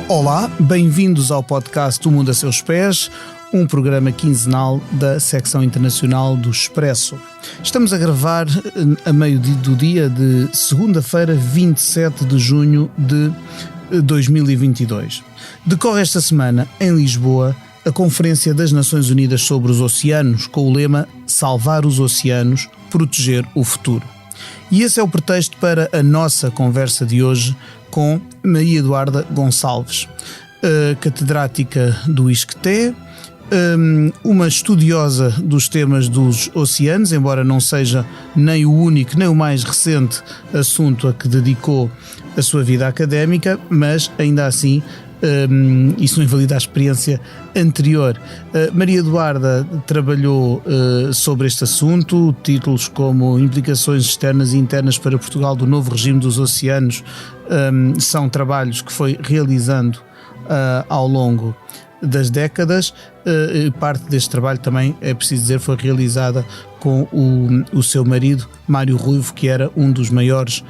Olá, bem-vindos ao podcast O Mundo a Seus Pés, um programa quinzenal da secção internacional do Expresso. Estamos a gravar a meio do dia de segunda-feira, 27 de junho de 2022. Decorre esta semana, em Lisboa, a Conferência das Nações Unidas sobre os Oceanos, com o lema Salvar os Oceanos, Proteger o Futuro. E esse é o pretexto para a nossa conversa de hoje com Maria Eduarda Gonçalves, catedrática do ISCTE, uma estudiosa dos temas dos oceanos, embora não seja nem o único nem o mais recente assunto a que dedicou a sua vida académica, mas ainda assim isso não invalida a experiência anterior. Maria Eduarda trabalhou sobre este assunto, títulos como Implicações externas e internas para Portugal do novo regime dos oceanos são trabalhos que foi realizando ao longo das décadas. Parte deste trabalho também, é preciso dizer, foi realizada com o seu marido, Mário Ruivo, que era um dos maiores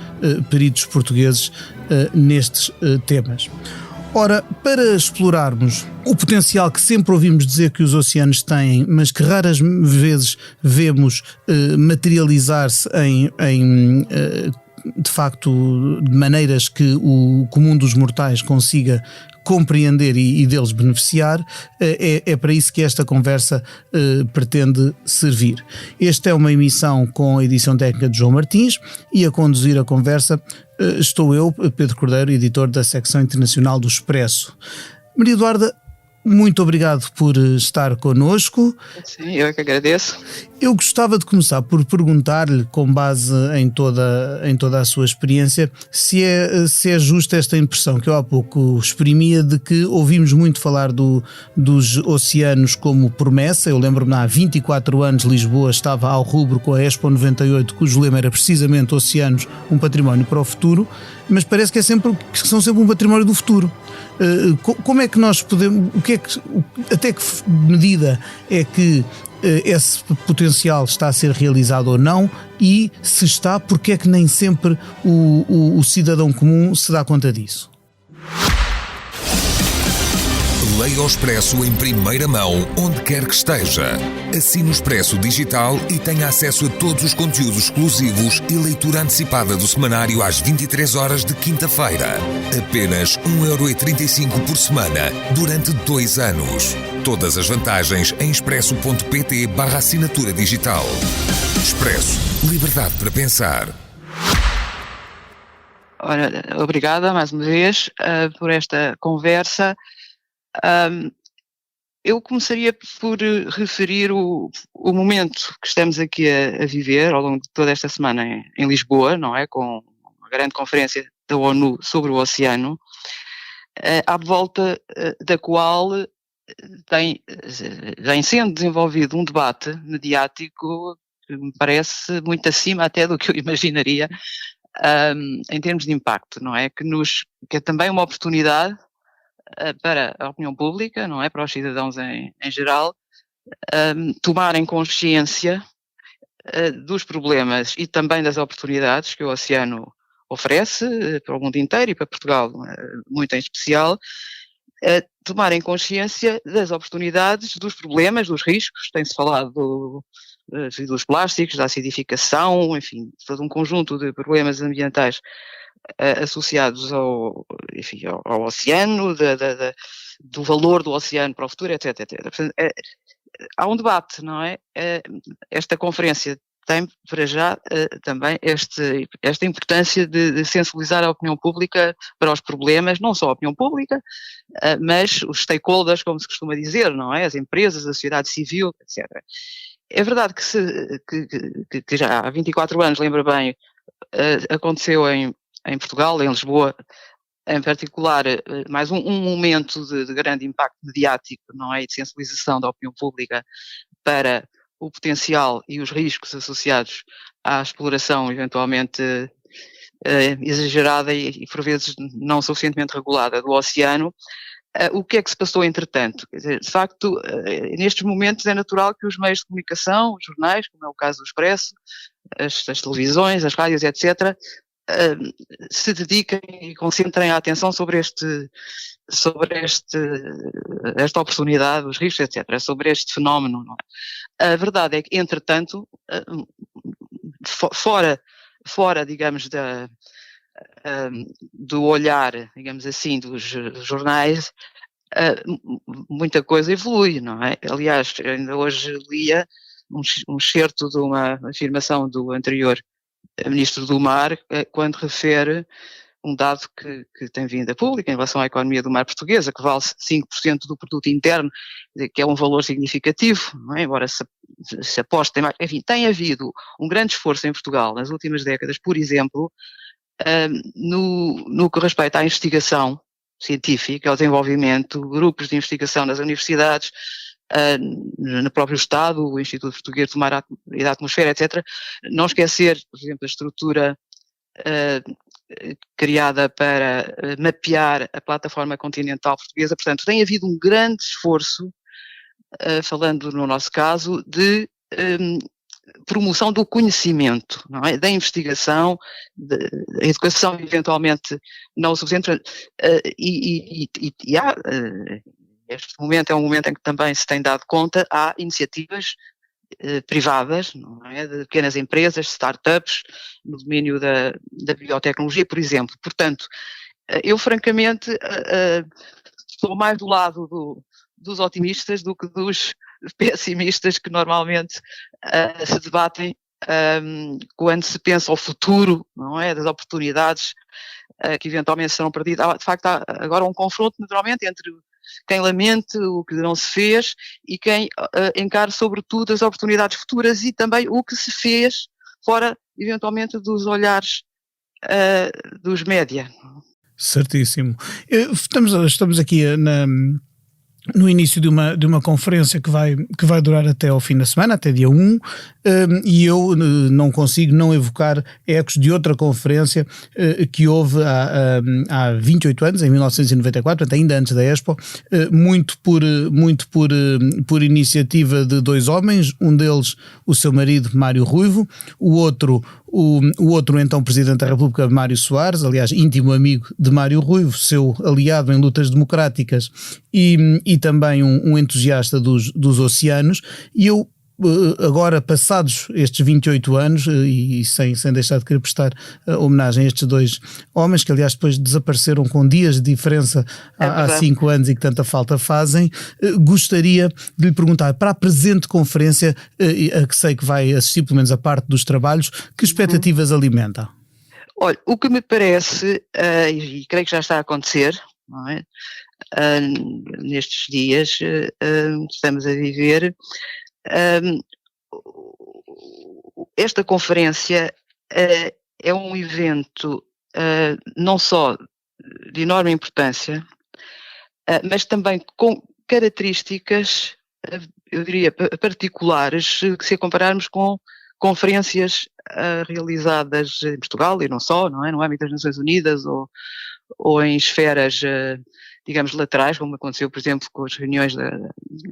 peritos portugueses nestes temas. Ora, para explorarmos o potencial que sempre ouvimos dizer que os oceanos têm, mas que raras vezes vemos materializar-se de facto, de maneiras que o comum dos mortais consiga compreender e deles beneficiar, é para isso que esta conversa pretende servir. Esta é uma emissão com a edição técnica de João Martins e a conduzir a conversa estou eu, Pedro Cordeiro, editor da secção internacional do Expresso. Maria Eduarda, muito obrigado por estar connosco. Sim, eu é que agradeço. Eu gostava de começar por perguntar-lhe, com base em toda a sua experiência, se é justa esta impressão que eu há pouco exprimia de que ouvimos muito falar dos oceanos como promessa. Eu lembro-me, há 24 anos Lisboa estava ao rubro com a Expo 98, cujo lema era precisamente Oceanos, um património para o futuro, mas parece que são sempre um património do futuro. Como é que nós podemos, até que medida é que esse potencial está a ser realizado ou não, e se está, porque é que nem sempre o cidadão comum se dá conta disso? Leia o Expresso em primeira mão, onde quer que esteja. Assine o Expresso Digital e tenha acesso a todos os conteúdos exclusivos e leitura antecipada do semanário às 23 horas de quinta-feira. Apenas 1,35€ por semana, durante 2 anos. Todas as vantagens em expresso.pt/assinatura digital. Expresso. Liberdade para pensar. Ora, obrigada mais uma vez por esta conversa. Eu começaria por referir o momento que estamos aqui a viver ao longo de toda esta semana em Lisboa, não é? Com a grande conferência da ONU sobre o oceano, à volta da qual vem sendo desenvolvido um debate mediático que me parece muito acima até do que eu imaginaria em termos de impacto, não é? Que é também uma oportunidade para a opinião pública, não é? Para os cidadãos em geral, tomarem consciência dos problemas e também das oportunidades que o oceano oferece para o mundo inteiro e para Portugal muito em especial, tomarem consciência das oportunidades, dos problemas, dos riscos. Tem-se falado dos plásticos, da acidificação, enfim, todo um conjunto de problemas ambientais associados ao oceano, do valor do oceano para o futuro, etc. Portanto, há um debate, não é? Esta conferência tem para já também esta importância de sensibilizar a opinião pública para os problemas, não só a opinião pública, mas os stakeholders, como se costuma dizer, não é? As empresas, a sociedade civil, etc. É verdade que já há 24 anos, lembra bem, aconteceu em Portugal, em Lisboa, em particular, mais um momento de grande impacto mediático, não é? E de sensibilização da opinião pública para o potencial e os riscos associados à exploração eventualmente exagerada e por vezes não suficientemente regulada do oceano. O que é que se passou entretanto? Quer dizer, de facto, nestes momentos é natural que os meios de comunicação, os jornais, como é o caso do Expresso, as televisões, as rádios, etc., se dediquem e concentrem a atenção sobre esta oportunidade, os riscos, etc., sobre este fenómeno. Não é? A verdade é que, entretanto, fora, digamos, do olhar, digamos assim, dos jornais, muita coisa evolui, não é? Aliás, ainda hoje lia um excerto de uma afirmação do anterior Ministro do Mar, quando refere um dado que tem vindo a público em relação à economia do mar portuguesa, que vale 5% do produto interno, que é um valor significativo, não é? Embora se aposte em mais. Enfim, tem havido um grande esforço em Portugal nas últimas décadas, por exemplo, no que respeita à investigação científica, ao desenvolvimento, grupos de investigação nas universidades, no próprio Estado, o Instituto Português do Mar e da Atmosfera, etc. Não esquecer, por exemplo, a estrutura criada para mapear a plataforma continental portuguesa. Portanto, tem havido um grande esforço, falando no nosso caso, de promoção do conhecimento, não é? Da investigação, da educação eventualmente não o suficiente, e há, este momento é um momento em que também se tem dado conta, há iniciativas privadas, não é? De pequenas empresas, startups, no domínio da biotecnologia, por exemplo. Portanto, eu francamente estou mais do lado dos otimistas do que dos pessimistas que normalmente se debatem quando se pensa ao futuro, não é? Das oportunidades que eventualmente serão perdidas. De facto, há agora um confronto, naturalmente, entre quem lamente o que não se fez e quem encare sobretudo as oportunidades futuras e também o que se fez fora, eventualmente, dos olhares dos média. Certíssimo. Estamos aqui no início de uma conferência que vai durar até ao fim da semana, até dia 1, e eu não consigo não evocar ecos de outra conferência que houve há 28 anos, em 1994, portanto, ainda antes da Expo, muito por iniciativa de dois homens, um deles o seu marido Mário Ruivo, o outro então Presidente da República, Mário Soares, aliás, íntimo amigo de Mário Ruivo, seu aliado em lutas democráticas e também um entusiasta dos oceanos. E eu, agora, passados estes 28 anos, e sem deixar de querer prestar homenagem a estes dois homens, que aliás depois desapareceram com dias de diferença há 5 anos e que tanta falta fazem, gostaria de lhe perguntar, para a presente conferência, a que sei que vai assistir pelo menos a parte dos trabalhos, que expectativas alimenta? Olha, o que me parece, e creio que já está a acontecer, não é? Nestes dias que estamos a viver, esta conferência é um evento não só de enorme importância, mas também com características, eu diria, particulares, se a compararmos com conferências realizadas em Portugal e não só, não é? No âmbito das Nações Unidas ou em esferas, digamos, laterais, como aconteceu, por exemplo, com as reuniões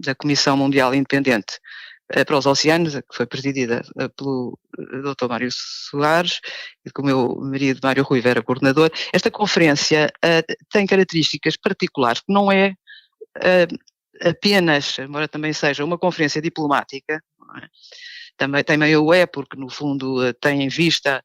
da Comissão Mundial Independente para os Oceanos, que foi presidida pelo Dr. Mário Soares, e que o meu marido Mário Ruivo era coordenador. Esta conferência tem características particulares, que não é apenas, embora também seja uma conferência diplomática, não é? Também o é, porque no fundo tem em vista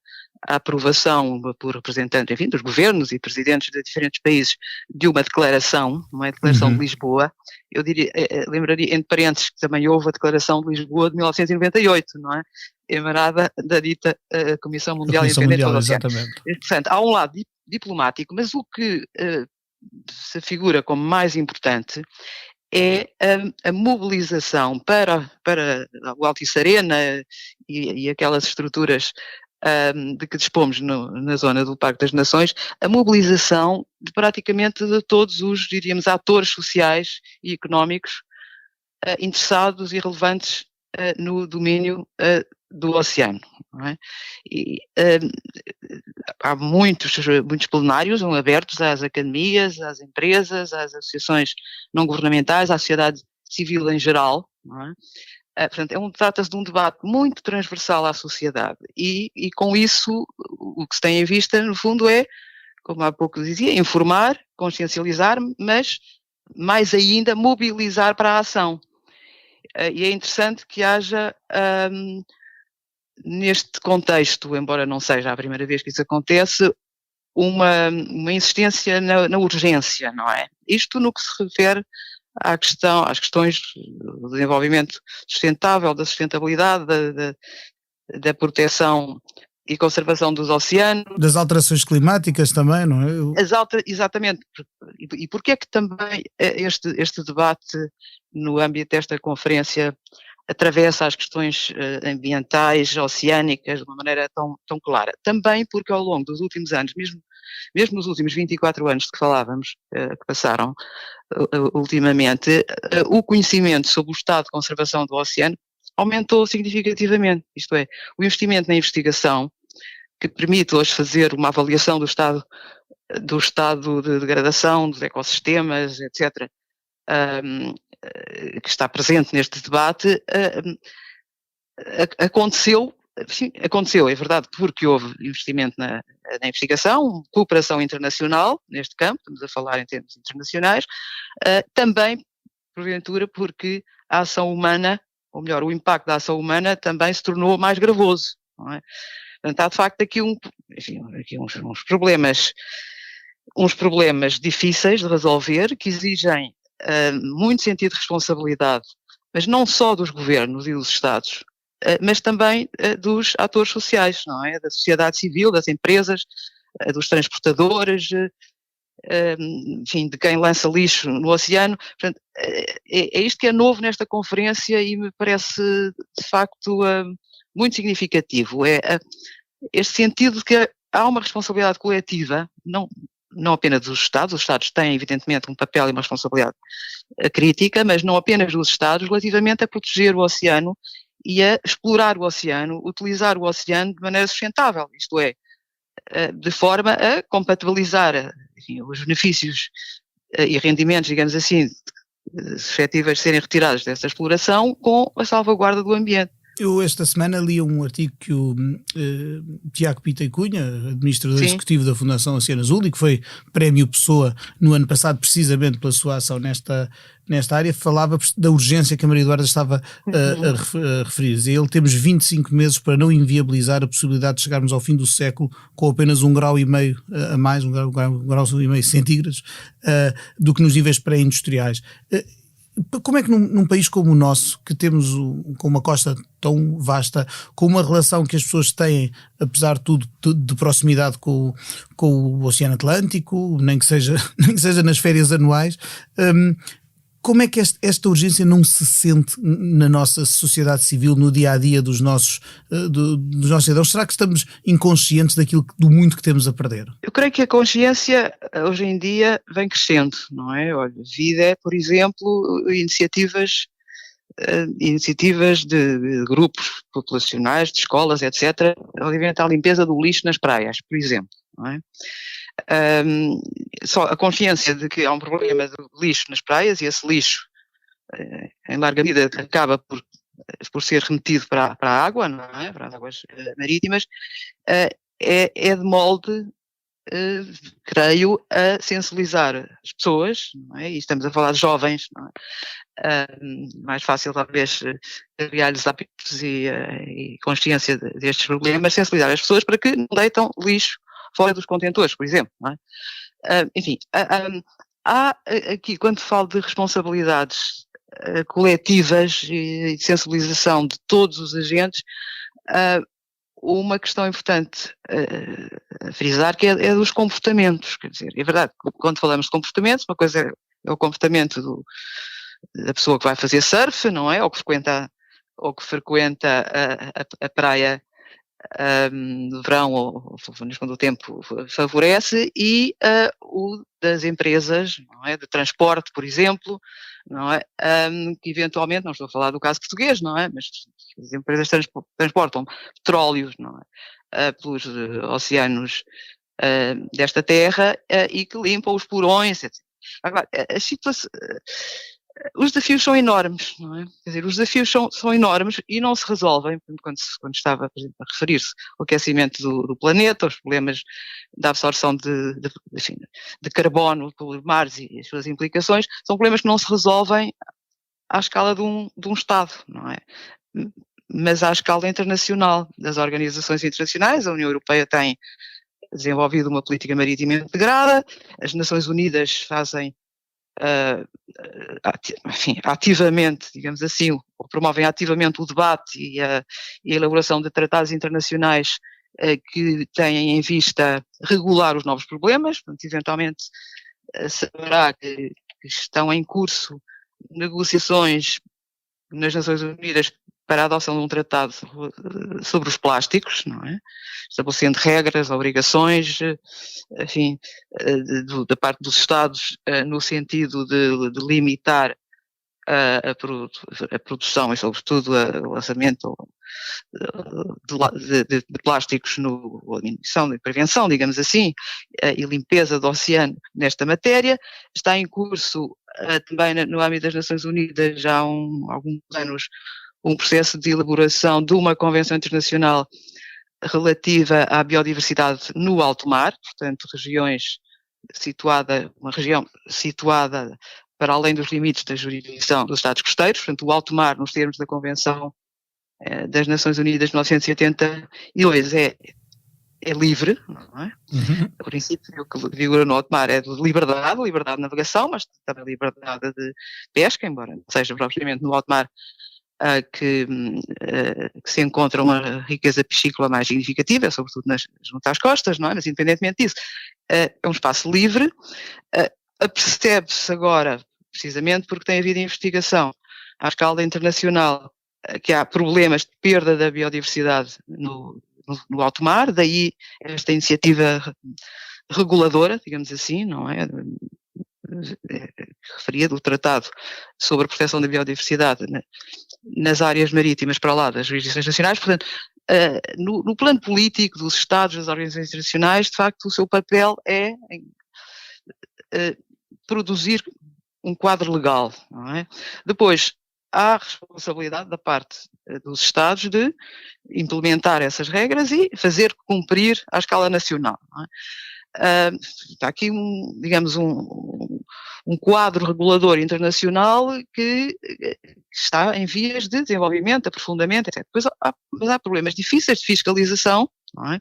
a aprovação por representantes, enfim, dos governos e presidentes de diferentes países de uma declaração, não é? Declaração de Lisboa. Eu diria, lembraria, entre parênteses, que também houve a Declaração de Lisboa de 1998, não é? Emanada da dita Comissão Mundial Independente dos Oceanos. Portanto, há um lado diplomático, mas o que se figura como mais importante é a mobilização para o Altice Arena e aquelas estruturas de que dispomos na zona do Parque das Nações, a mobilização de praticamente de todos os, diríamos, atores sociais e económicos interessados e relevantes no domínio do oceano. Não é? E, há muitos plenários abertos às academias, às empresas, às associações não governamentais, à sociedade civil em geral, não é? Portanto, trata-se de um debate muito transversal à sociedade e com isso o que se tem em vista, no fundo, é, como há pouco dizia, informar, consciencializar, mas mais ainda mobilizar para a ação. E é interessante que haja, neste contexto, embora não seja a primeira vez que isso acontece, uma insistência na urgência, não é? Isto no que se refere às questões do desenvolvimento sustentável, da sustentabilidade, da proteção e conservação dos oceanos. Das alterações climáticas também, não é? Exatamente. E porquê é que também este debate no âmbito desta conferência atravessa as questões ambientais, oceânicas, de uma maneira tão clara? Também porque ao longo dos últimos anos, mesmo nos últimos 24 anos de que falávamos, que passaram ultimamente, o conhecimento sobre o estado de conservação do oceano aumentou significativamente. Isto é, o investimento na investigação, que permite hoje fazer uma avaliação do estado de degradação dos ecossistemas, etc., que está presente neste debate, aconteceu, é verdade, porque houve investimento na investigação, cooperação internacional neste campo, estamos a falar em termos internacionais, também, porventura, porque a ação humana, ou melhor, o impacto da ação humana também se tornou mais gravoso, não é? Portanto, há de facto aqui uns problemas difíceis de resolver, que exigem muito sentido de responsabilidade, mas não só dos governos e dos Estados, mas também dos atores sociais, não é? Da sociedade civil, das empresas, dos transportadores, enfim, de quem lança lixo no oceano. Portanto, é isto que é novo nesta conferência e me parece, de facto, muito significativo. É este sentido de que há uma responsabilidade coletiva, não apenas dos Estados. Os Estados têm, evidentemente, um papel e uma responsabilidade crítica, mas não apenas dos Estados, relativamente a proteger o oceano e a explorar o oceano, utilizar o oceano de maneira sustentável, isto é, de forma a compatibilizar, enfim, os benefícios e rendimentos, digamos assim, suscetíveis de serem retirados dessa exploração com a salvaguarda do ambiente. Eu esta semana li um artigo que o Tiago Pita e Cunha, administrador executivo da Fundação Oceano Azul, e que foi Prémio Pessoa no ano passado, precisamente pela sua ação nesta área, falava da urgência que a Maria Eduarda estava a referir. E ele: temos 25 meses para não inviabilizar a possibilidade de chegarmos ao fim do século com apenas 1,5 grau a mais, 1,5 grau centígrados, do que nos níveis pré-industriais. Como é que num país como o nosso, que temos com uma costa tão vasta, com uma relação que as pessoas têm, apesar de tudo, de proximidade com o Oceano Atlântico, nem que seja nas férias anuais, como é que esta urgência não se sente na nossa sociedade civil, no dia-a-dia dos nossos cidadãos? Será que estamos inconscientes do muito que temos a perder? Eu creio que a consciência hoje em dia vem crescendo, não é? Olha, vida é, por exemplo, iniciativas de grupos populacionais, de escolas, etc., relativamente à limpeza do lixo nas praias, por exemplo, não é? Só a consciência de que há um problema de lixo nas praias, e esse lixo, em larga medida, acaba por ser remetido para a água, não é? Para as águas marítimas, é de molde, creio, a sensibilizar as pessoas, não é? E estamos a falar de jovens, não é? Mais fácil talvez criar-lhes hábitos e consciência destes problemas, sensibilizar as pessoas para que não deitam lixo fora dos contentores, por exemplo, não é? Enfim, há aqui, quando falo de responsabilidades coletivas e de sensibilização de todos os agentes, uma questão importante a frisar, que é dos comportamentos. Quer dizer, é verdade, quando falamos de comportamentos, uma coisa é o comportamento da pessoa que vai fazer surf, não é? Ou que frequenta a praia no verão, ou quando o tempo favorece, e o das empresas, não é? De transporte, por exemplo, não é? Que eventualmente, não estou a falar do caso português, não é? Mas as empresas transportam petróleos, não é? Pelos oceanos desta terra, e que limpam os porões, etc. Agora, os desafios são enormes, não é? Quer dizer, os desafios são enormes e não se resolvem, quando estava, por exemplo, a referir-se ao aquecimento do planeta, aos problemas da absorção de carbono pelos mares e as suas implicações, são problemas que não se resolvem à escala de um Estado, não é? Mas à escala internacional, das organizações internacionais. A União Europeia tem desenvolvido uma política marítima integrada, as Nações Unidas fazem ativamente, digamos assim, ou promovem ativamente o debate e a elaboração de tratados internacionais que têm em vista regular os novos problemas. Portanto, eventualmente saberá que estão em curso negociações nas Nações Unidas para a adoção de um tratado sobre os plásticos, não é? Estabelecendo regras, obrigações, enfim, da parte dos Estados, no sentido de limitar a produção e, sobretudo, o lançamento de plásticos, a diminuição e prevenção, digamos assim, e limpeza do oceano nesta matéria. Está em curso também no âmbito das Nações Unidas já há alguns anos um processo de elaboração de uma convenção internacional relativa à biodiversidade no alto mar, portanto uma região situada para além dos limites da jurisdição dos Estados costeiros. Portanto, o alto mar, nos termos da Convenção das Nações Unidas de 1982, é livre, não é? Uhum. O princípio que vigora no alto mar é de liberdade de navegação, mas também liberdade de pesca, embora não seja propriamente no alto mar que se encontra uma riqueza piscícola mais significativa, sobretudo junto às costas, não é? Mas independentemente disso, é um espaço livre. Percebe-se agora, precisamente porque tem havido investigação à escala internacional, que há problemas de perda da biodiversidade no alto mar, daí esta iniciativa reguladora, digamos assim, não é? Referia do Tratado sobre a Proteção da Biodiversidade nas áreas marítimas para lá das jurisdições nacionais. Portanto, no plano político dos Estados, das organizações internacionais, de facto, o seu papel é produzir um quadro legal, não é? Depois, há a responsabilidade da parte dos Estados de implementar essas regras e fazer cumprir à escala nacional, não é? Está aqui um quadro regulador internacional que está em vias de desenvolvimento, aprofundamento, etc. Mas há problemas difíceis de fiscalização, não é?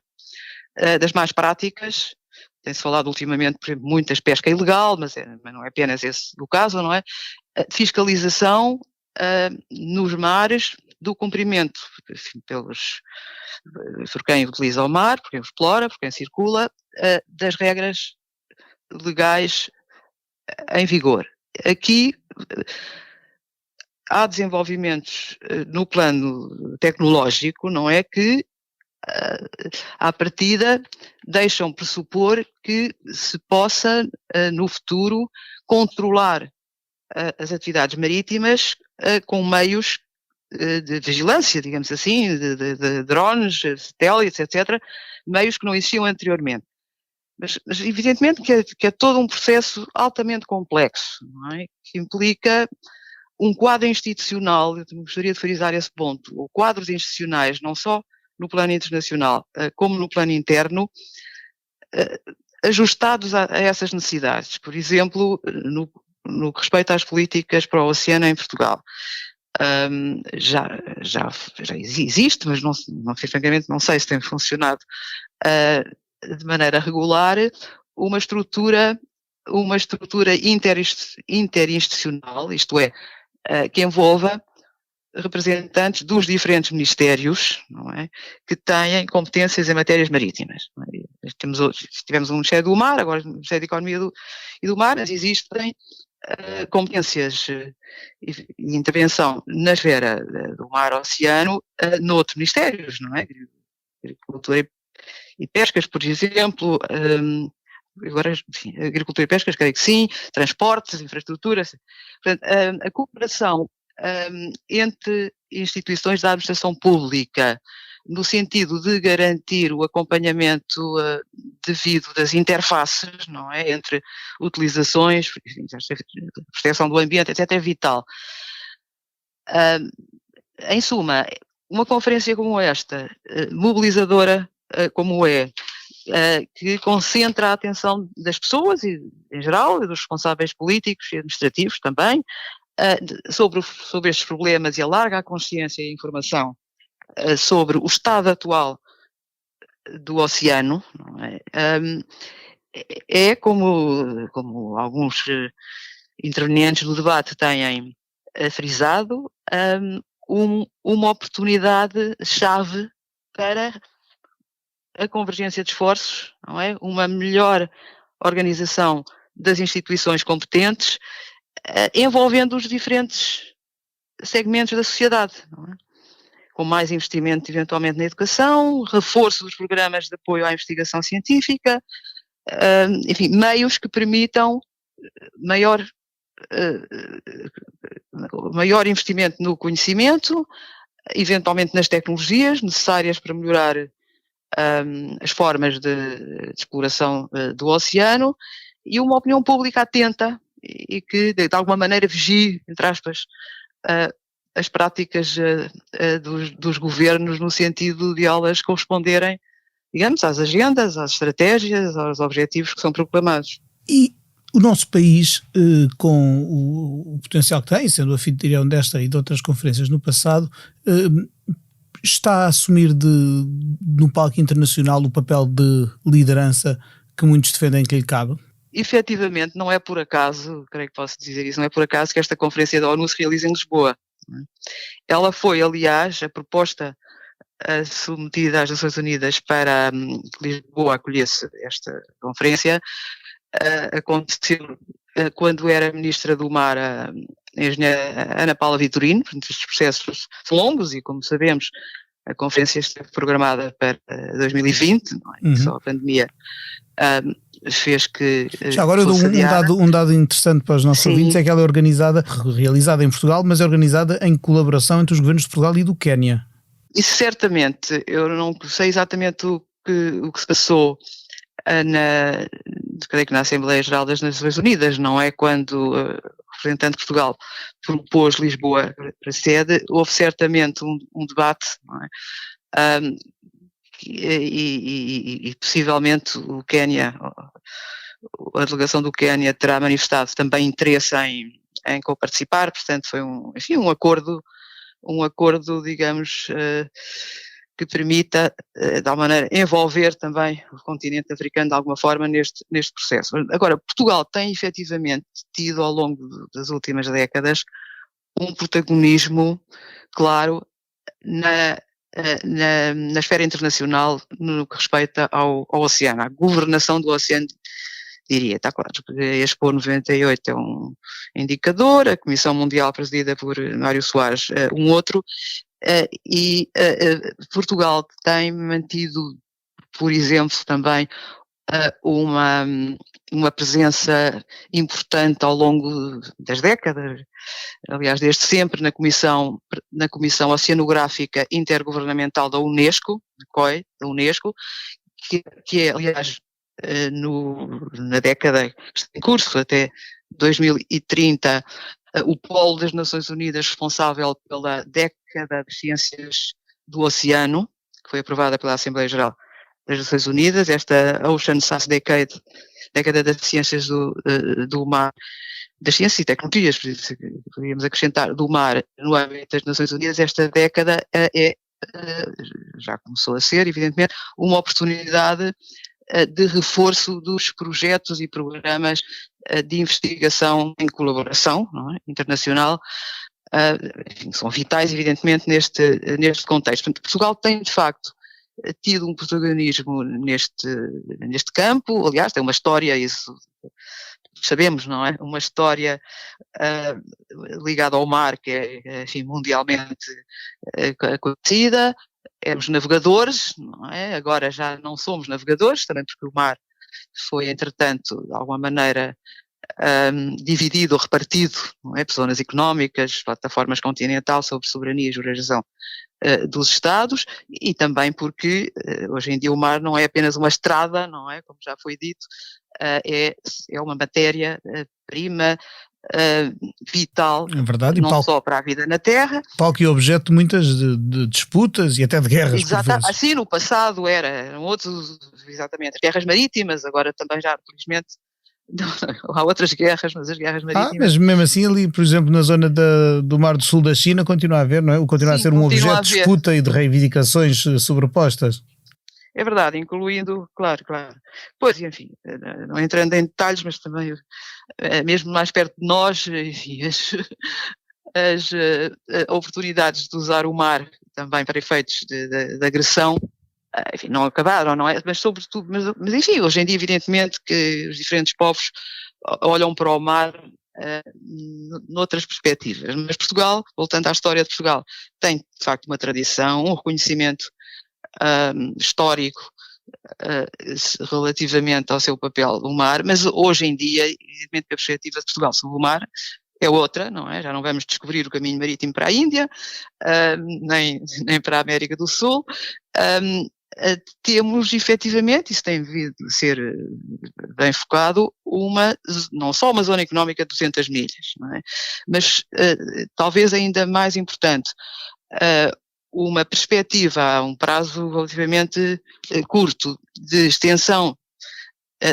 Das más práticas. Tem-se falado ultimamente, por exemplo, muito da pesca ilegal, mas não é apenas esse o caso, não é? Fiscalização nos mares do cumprimento, enfim, por quem utiliza o mar, por quem o explora, por quem circula, das regras legais em vigor. Aqui há desenvolvimentos no plano tecnológico, não é, que à partida deixam pressupor que se possa no futuro controlar as atividades marítimas com meios de vigilância, digamos assim, de drones, satélites, etc., meios que não existiam anteriormente. Mas evidentemente que é todo um processo altamente complexo, não é? Que implica um quadro institucional. Eu gostaria de frisar esse ponto, ou quadros institucionais, não só no plano internacional, como no plano interno, ajustados a essas necessidades. Por exemplo, no que respeita às políticas para o oceano em Portugal. Já existe, mas francamente não sei se tem funcionado de maneira regular, uma estrutura interinstitucional, isto é, que envolva representantes dos diferentes ministérios, não é, que têm competências em matérias marítimas. Não é? Tivemos um Ministério do Mar, agora o Ministério da Economia e do Mar, mas existem competências e intervenção na esfera do mar-oceano noutros ministérios, não é? Agricultura e pescas, por exemplo, agora, enfim, agricultura e pescas, creio que sim, transportes, infraestruturas. Portanto, a cooperação entre instituições da administração pública no sentido de garantir o acompanhamento devido das interfaces, não é, entre utilizações, proteção do ambiente, etc., é vital. Em suma, uma conferência como esta, mobilizadora como é, que concentra a atenção das pessoas, e, em geral, e dos responsáveis políticos e administrativos também, sobre estes problemas, e alarga a consciência e a informação sobre o estado atual do oceano, não é? É como alguns intervenientes no debate têm frisado, uma oportunidade-chave para a convergência de esforços, não é? Uma melhor organização das instituições competentes, envolvendo os diferentes segmentos da sociedade, não é? Com mais investimento eventualmente na educação, reforço dos programas de apoio à investigação científica, enfim, meios que permitam maior investimento no conhecimento, eventualmente nas tecnologias necessárias para melhorar as formas de exploração do oceano, e uma opinião pública atenta e que de alguma maneira vigie, entre aspas, as práticas dos governos no sentido de elas corresponderem, digamos, às agendas, às estratégias, aos objetivos que são proclamados. E o nosso país, com o potencial que tem, sendo anfitrião desta e de outras conferências no passado, está a assumir no palco internacional o papel de liderança que muitos defendem que lhe cabe? Efetivamente, não é por acaso, creio que posso dizer isso, não é por acaso que esta conferência da ONU se realiza em Lisboa. Ela foi, aliás, a proposta submetida às Nações Unidas para que Lisboa acolhesse esta conferência, aconteceu quando era Ministra do Mar a engenheira Ana Paula Vitorino. Portanto, estes processos são longos e, como sabemos, a conferência esteve programada para 2020, não é? Só a pandemia fez que já agora eu dou um dado interessante para os nossos ouvintes, é que ela é realizada em Portugal, mas é organizada em colaboração entre os governos de Portugal e do Quénia. Isso certamente, eu não sei exatamente o que se passou creio que na Assembleia Geral das Nações Unidas, não é? Quando o representante de Portugal propôs Lisboa para sede, houve certamente um debate, não é? E possivelmente o Quénia, a delegação do Quénia terá manifestado também interesse em coparticipar, portanto foi um acordo, digamos, que permita, de alguma maneira, envolver também o continente africano de alguma forma neste processo. Agora, Portugal tem efetivamente tido ao longo das últimas décadas um protagonismo claro na esfera internacional no que respeita ao oceano, à governação do oceano, diria. Está claro, porque a Expo 98 é um indicador, a Comissão Mundial presidida por Mário Soares um outro, e Portugal tem mantido, por exemplo, também uma presença importante ao longo das décadas, aliás, desde sempre, na Comissão Oceanográfica Intergovernamental da Unesco, COI, da Unesco, que é, aliás, na década que está em curso, até 2030, o polo das Nações Unidas responsável pela década de ciências do oceano, que foi aprovada pela Assembleia Geral das Nações Unidas, esta Ocean Science Decade, década das ciências do mar, das ciências e tecnologias, podríamos acrescentar, do mar no âmbito das Nações Unidas. Esta década já começou a ser, evidentemente, uma oportunidade de reforço dos projetos e programas de investigação em colaboração, não é? Internacional, enfim, são vitais, evidentemente, neste contexto. Portanto, Portugal tem, de facto, tido um protagonismo neste campo. Aliás, tem uma história, isso sabemos, não é? Uma história ligada ao mar que é, enfim, mundialmente conhecida. Éramos navegadores, não é? Agora já não somos navegadores, também porque o mar foi, entretanto, de alguma maneira, dividido ou repartido, não é, por zonas económicas, plataformas continental sobre soberania e jurisdição dos Estados, e também porque hoje em dia o mar não é apenas uma estrada, não é, como já foi dito, é uma matéria-prima vital, é verdade, não só para a vida na Terra. Palco e objeto de muitas de disputas e até de guerras. Exatamente, assim no passado eram outros, exatamente, as guerras marítimas, agora também já, felizmente, há outras guerras, mas as guerras marítimas... mas mesmo assim ali, por exemplo, na zona do Mar do Sul da China continua a haver, não é? Continua a ser um objeto de disputa e de reivindicações sobrepostas. É verdade, incluindo, claro. Pois, enfim, não entrando em detalhes, mas também, mesmo mais perto de nós, enfim, as oportunidades de usar o mar também para efeitos de agressão, enfim, não acabaram, não é? Mas sobretudo, mas enfim, hoje em dia, evidentemente, que os diferentes povos olham para o mar noutras perspectivas. Mas Portugal, voltando à história de Portugal, tem de facto uma tradição, um reconhecimento histórico relativamente ao seu papel do mar, mas hoje em dia, evidentemente, a perspectiva de Portugal sobre o mar é outra, não é? Já não vamos descobrir o caminho marítimo para a Índia, nem para a América do Sul. Temos efetivamente, isso tem devido a ser bem focado, não só uma zona económica de 200 milhas, não é? Mas talvez ainda mais importante, uma perspectiva a um prazo relativamente curto de extensão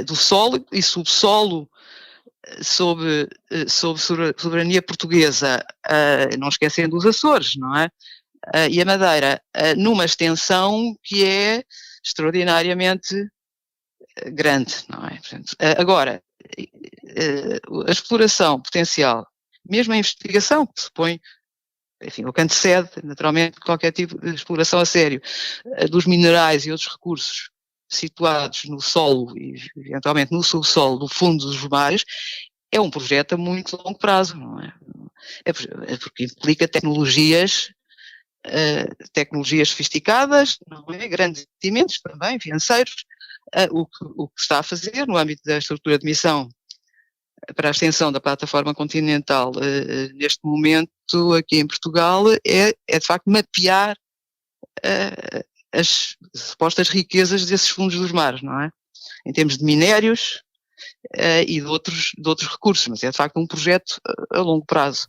do solo e subsolo sob soberania portuguesa, não esquecendo os Açores, não é? E a Madeira, numa extensão que é extraordinariamente grande, não é? Portanto, agora, a exploração potencial, mesmo a investigação, que supõe, enfim, o que antecede, naturalmente, qualquer tipo de exploração a sério, dos minerais e outros recursos situados no solo e, eventualmente, no subsolo, no fundo dos mares, é um projeto a muito longo prazo, não é? É porque implica tecnologias sofisticadas, não é? Grandes investimentos também, financeiros, o que está a fazer no âmbito da estrutura de missão para a extensão da plataforma continental neste momento aqui em Portugal é de facto mapear as supostas riquezas desses fundos dos mares, não é? Em termos de minérios e de outros recursos, mas é de facto um projeto a longo prazo.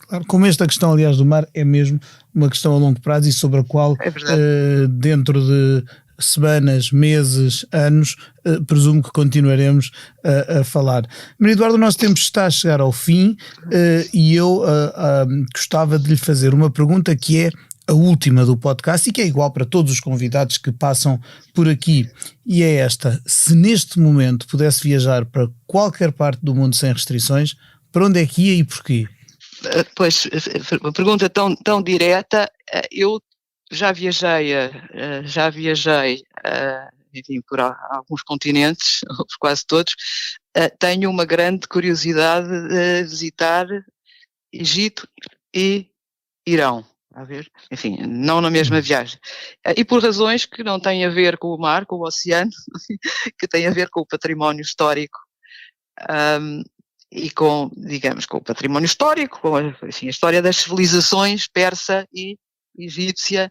Claro, como esta questão, aliás, do mar é mesmo uma questão a longo prazo e sobre a qual, dentro de semanas, meses, anos, presumo que continuaremos a falar. Maria Eduarda, o nosso tempo está a chegar ao fim e eu gostava de lhe fazer uma pergunta que é a última do podcast e que é igual para todos os convidados que passam por aqui, e é esta: se neste momento pudesse viajar para qualquer parte do mundo sem restrições, para onde é que ia e porquê? Pois, uma pergunta tão direta. Eu já viajei, enfim, por alguns continentes, por quase todos. Tenho uma grande curiosidade de visitar Egito e Irão. A ver? Enfim, não na mesma viagem. E por razões que não têm a ver com o mar, com o oceano, que têm a ver com o património histórico. E com o património histórico, com a história das civilizações persa e egípcia,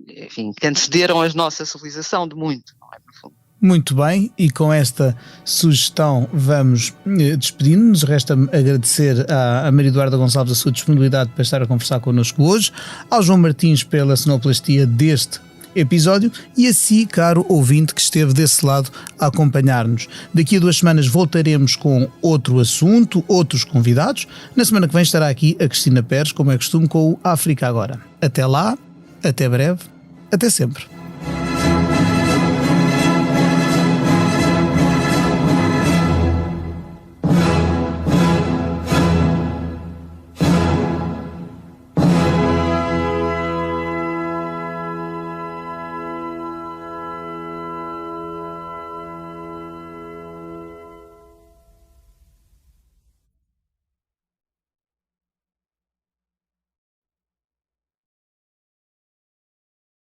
enfim, que antecederam a nossa civilização de muito, não é, no fundo. Muito bem, e com esta sugestão vamos despedindo-nos. Resta-me agradecer à Maria Eduarda Gonçalves a sua disponibilidade para estar a conversar connosco hoje, ao João Martins pela sonoplastia deste episódio e a si, caro ouvinte, que esteve desse lado a acompanhar-nos. Daqui a 2 semanas voltaremos com outro assunto, outros convidados. Na semana que vem estará aqui a Cristina Pérez, como é costume, com o África Agora. Até lá, até breve, até sempre.